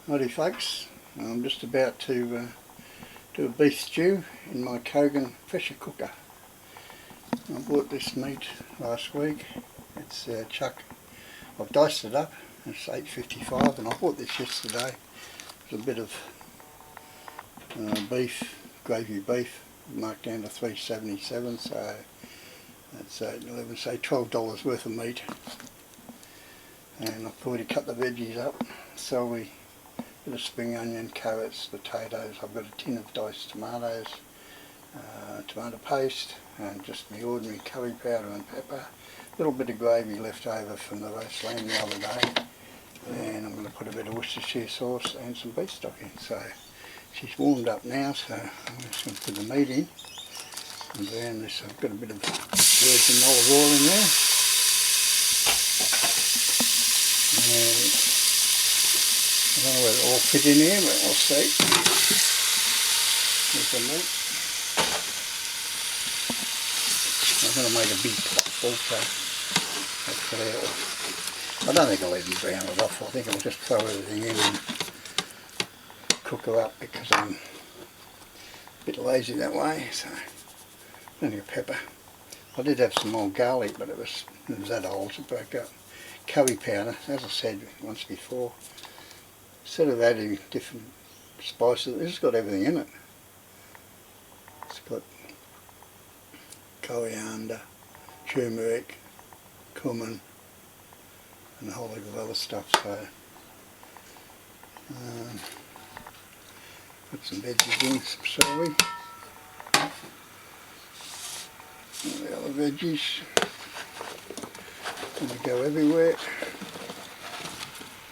Howdy folks, I'm just about to do a beef stew in my Kogan pressure cooker. I bought this meat last week. It's chuck. I've diced it up. It's $8.55 and I bought this yesterday. There's a bit of beef, gravy beef, marked down to $3.77, so that's say $12 worth of meat. And I've already cut the veggies up, celery, bit of spring onion, carrots, potatoes. I've got a tin of diced tomatoes, tomato paste, and just my ordinary curry powder and pepper. A little bit of gravy left over from the roast lamb the other day, and I'm going to put a bit of Worcestershire sauce and some beef stock in. So she's warmed up now, so I'm just going to put the meat in and brown this. I've got a bit of virgin olive oil in there, and I don't know whether it'll all fit in here, but we'll see. There's the meat. I'm going to make a big pot also. I don't think I'll even brown it off. I think I'll just throw everything in and cook her up because I'm a bit lazy that way. So, plenty of pepper. I did have some old garlic, but it was that old, it broke up. Curry powder, as I said once before. Instead of adding different spices, this has got everything in it. It's got coriander, turmeric, cumin, and a whole heap of other stuff. So, put some veggies in, some celery, all the other veggies. Gonna go everywhere.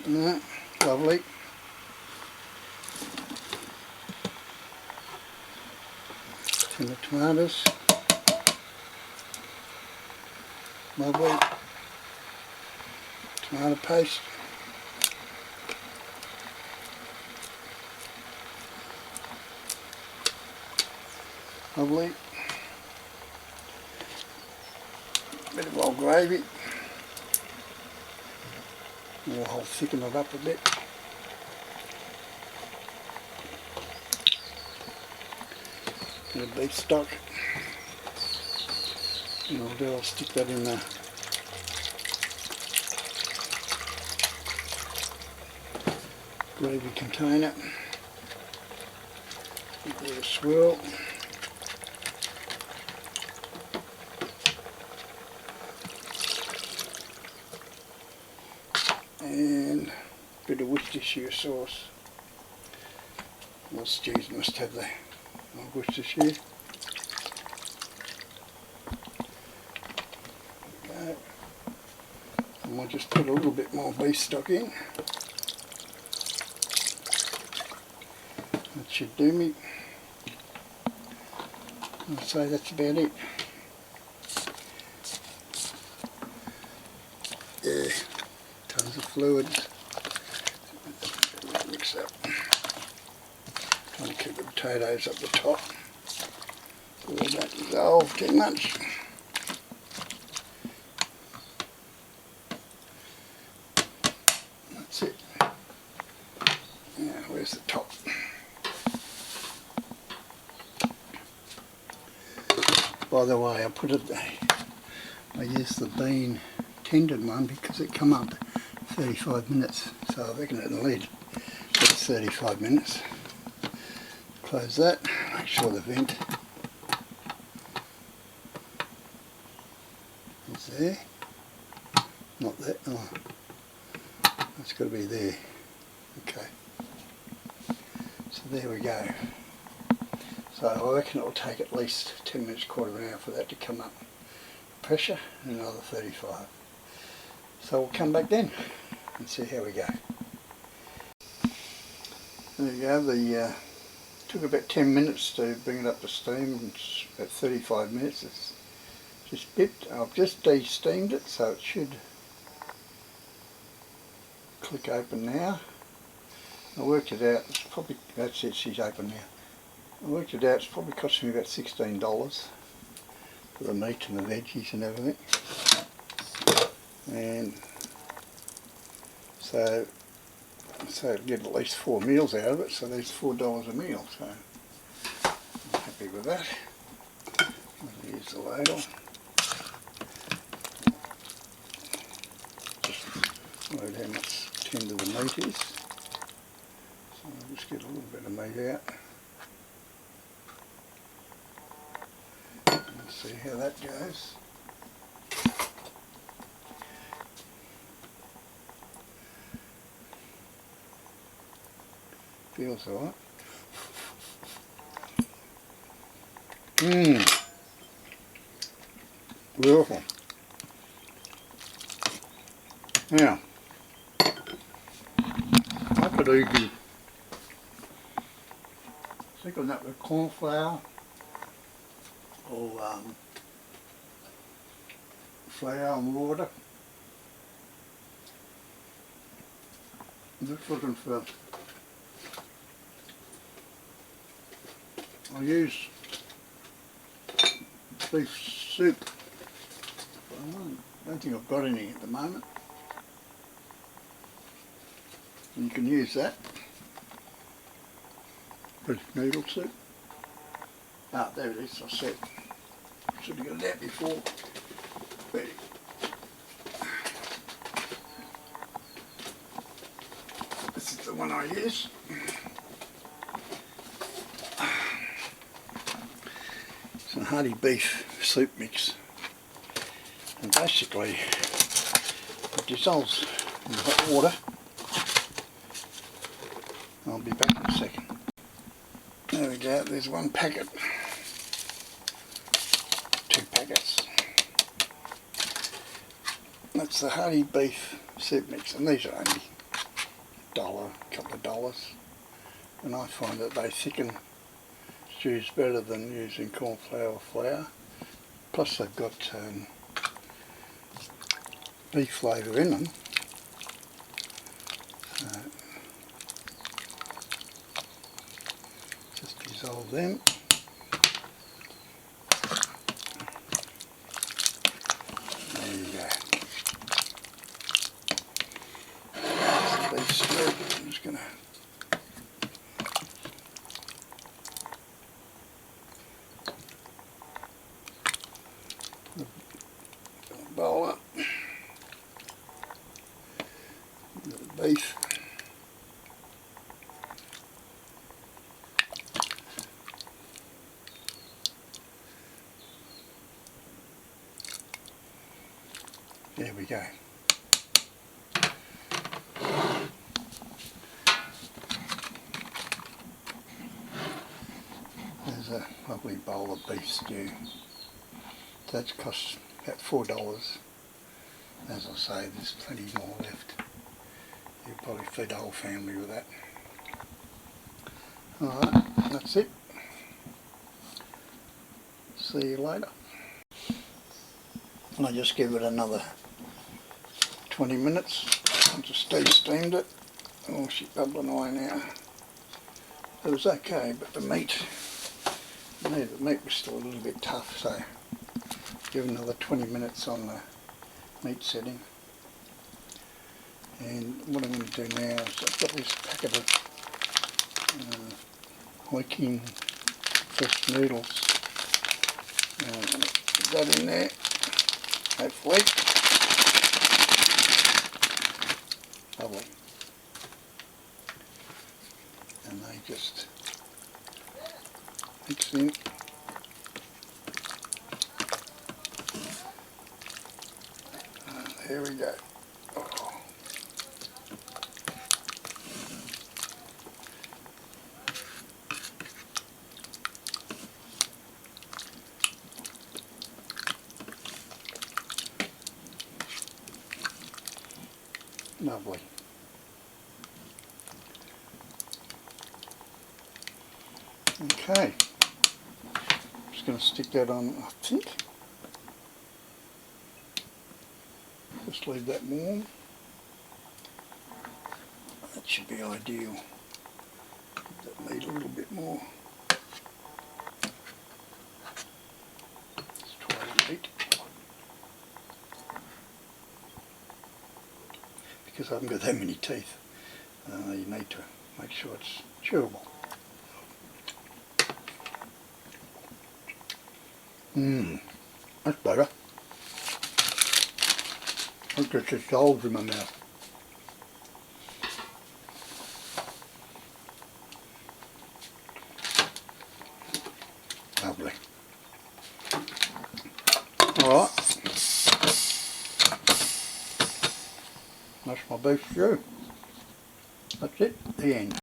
No, lovely. Tin of tomatoes, lovely. Tomato paste, lovely. Bit of old gravy. I'll thicken it up a bit. Bit of beef stock. And I'll stick that in the gravy container. Give it a swirl. And a bit of Worcestershire sauce. All stews must have the Worcestershire. Okay. And we'll just put a little bit more beef stock in. That should do me. I'd say that's about it. Yeah, tons of fluids. Mix up. Trying to keep the potatoes up the top so they don't dissolve too much. That's it. Now, where's the top? By the way, I used the bean tendon one because it come up 35 minutes, so I reckon it'll need at least 35 minutes. Close that, make sure the vent is there. Not that, oh, that's got to be there. Okay, so there we go. So I reckon it will take at least 10 minutes, quarter of an hour for that to come up pressure, and another 35. So we'll come back then and see how we go. There you go, the took about 10 minutes to bring it up to steam, and it's about 35 minutes. It's just bipped. I've just de-steamed it, so it should click open now. I worked it out, it's probably, that's it, she's open now. I worked it out, it's probably cost me about $16 for the meat and the veggies and everything. And so So it'll get at least 4 meals out of it, so there's $4 a meal, so I'm happy with that. I'll use the ladle. Just load how much tender the meat is. So I'll just get a little bit of meat out. And see how that goes. Feels alright. Beautiful. Now, I could easily thicken that with corn flour or flour and water. I'm just looking for, I use beef soup. I don't think I've got any at the moment. You can use that. Beef noodle soup. Ah, there it is, I said. Should have got it out before. Ready. This is the one I use. It's a hearty beef soup mix. And basically, it dissolves in hot water. I'll be back in a second. There we go, there's one packet. 2 packets. That's the hearty beef soup mix, and these are only $1, a couple of dollars. And I find that they thicken stews better than using corn flour or flour. Plus they've got beef flavour in them. So just dissolve them. There you go. That's the beef stew. I'm just going to bowl up the beef. There we go. There's a lovely bowl of beef stew. That's cost about $4. As I say, there's plenty more left. You'll probably feed the whole family with that. Alright, that's it. See you later. And I just give it another 20 minutes. I just steamed it. Oh, she's bubbling away now. It was okay, but the meat was still a little bit tough, so give another 20 minutes on the meat setting. And what I'm going to do now is I've got this packet of Kogan fresh noodles. I'm going to put that in there, hopefully. Lovely. And they just mix in. There we go. Oh. Lovely. Okay. Just going to stick that on, I think. Just leave that warm. That should be ideal. Give that meat a little bit more. Let's try the meat. Because I haven't got that many teeth, You need to make sure it's chewable. That's better. It just dissolves in my mouth. Lovely. Alright. That's my beef stew. That's it, the end.